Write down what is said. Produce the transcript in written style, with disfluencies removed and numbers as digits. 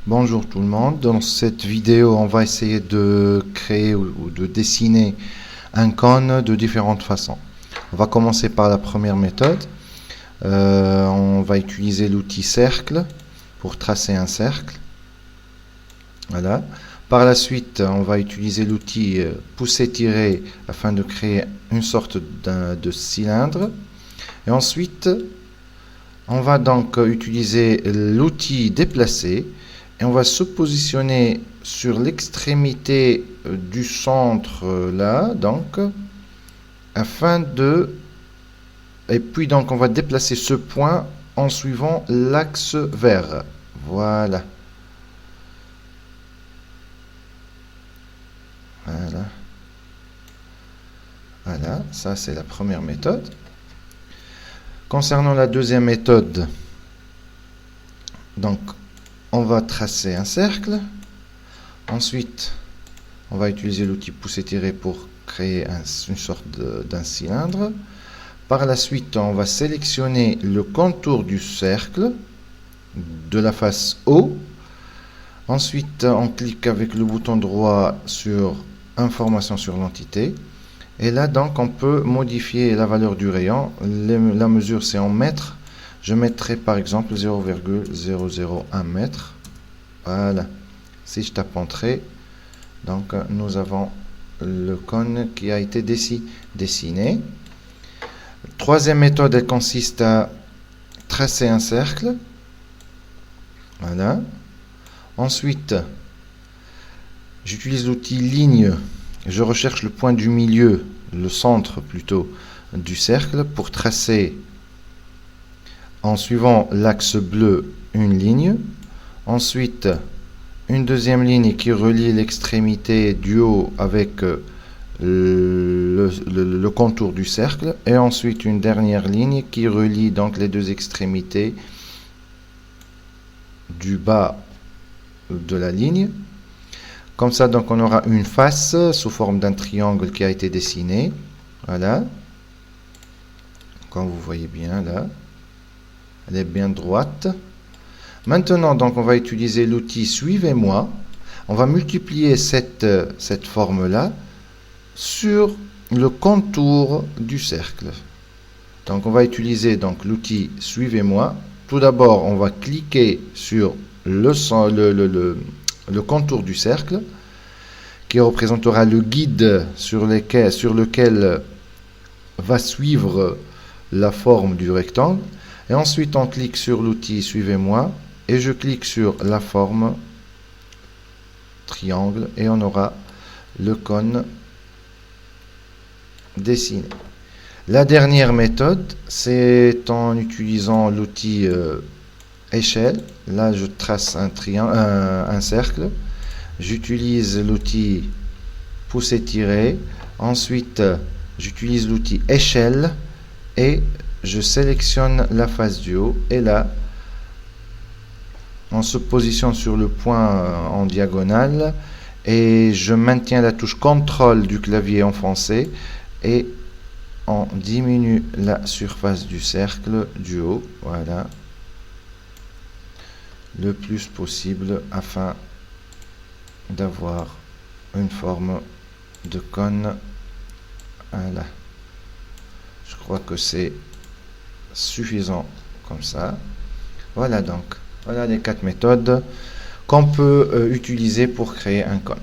Bonjour tout le monde. Dans cette vidéo, on va essayer de créer ou de dessiner un cône de différentes façons. On va commencer par la première méthode. On va utiliser l'outil cercle pour tracer un cercle. Voilà. Par la suite, on va utiliser l'outil pousser-tirer afin de créer une sorte de cylindre. Et ensuite, on va donc utiliser l'outil déplacer et on va se positionner sur l'extrémité du centre là, donc, afin de... Et puis donc on va déplacer ce point en suivant l'axe vert. Voilà. Voilà. Voilà, ça c'est la première méthode. Concernant la deuxième méthode, donc on va tracer un cercle. Ensuite, on va utiliser l'outil pousser-tirer pour créer une sorte d'un cylindre. Par la suite, on va sélectionner le contour du cercle de la face haut. Ensuite, on clique avec le bouton droit sur Information sur l'entité. Et là, donc, on peut modifier la valeur du rayon. La mesure, c'est en mètres. Je mettrai par exemple 0,001 mètre. Voilà. Si je tape Entrée, donc nous avons le cône qui a été dessiné. Troisième méthode, elle consiste à tracer un cercle. Voilà. Ensuite, j'utilise l'outil ligne. Je recherche le point du milieu, le centre plutôt, du cercle pour tracer en suivant l'axe bleu une ligne. Ensuite, une deuxième ligne qui relie l'extrémité du haut avec le contour du cercle. Et ensuite, une dernière ligne qui relie donc les deux extrémités du bas de la ligne. Comme ça, donc, on aura une face sous forme d'un triangle qui a été dessiné. Voilà. Comme vous voyez bien là. Elle est bien droite. Maintenant, donc, on va utiliser l'outil Suivez-moi. On va multiplier cette forme-là sur le contour du cercle. Donc, on va utiliser donc l'outil Suivez-moi. Tout d'abord, on va cliquer sur le contour du cercle qui représentera le guide sur lequel va suivre la forme du rectangle. Et ensuite, on clique sur l'outil Suivez-moi et je clique sur la forme triangle et on aura le cône dessiné. La dernière méthode, c'est en utilisant l'outil échelle. Là, je trace un cercle. J'utilise l'outil pousser-tirer. Ensuite, j'utilise l'outil échelle et je sélectionne la face du haut. Et là, on se positionne sur le point en diagonale et je maintiens la touche CTRL du clavier enfoncé et on diminue la surface du cercle du haut. Voilà. Le plus possible afin d'avoir une forme de cône. Voilà. Je crois que c'est suffisant comme ça. Voilà donc. Voilà les 4 méthodes qu'on peut utiliser pour créer un cône.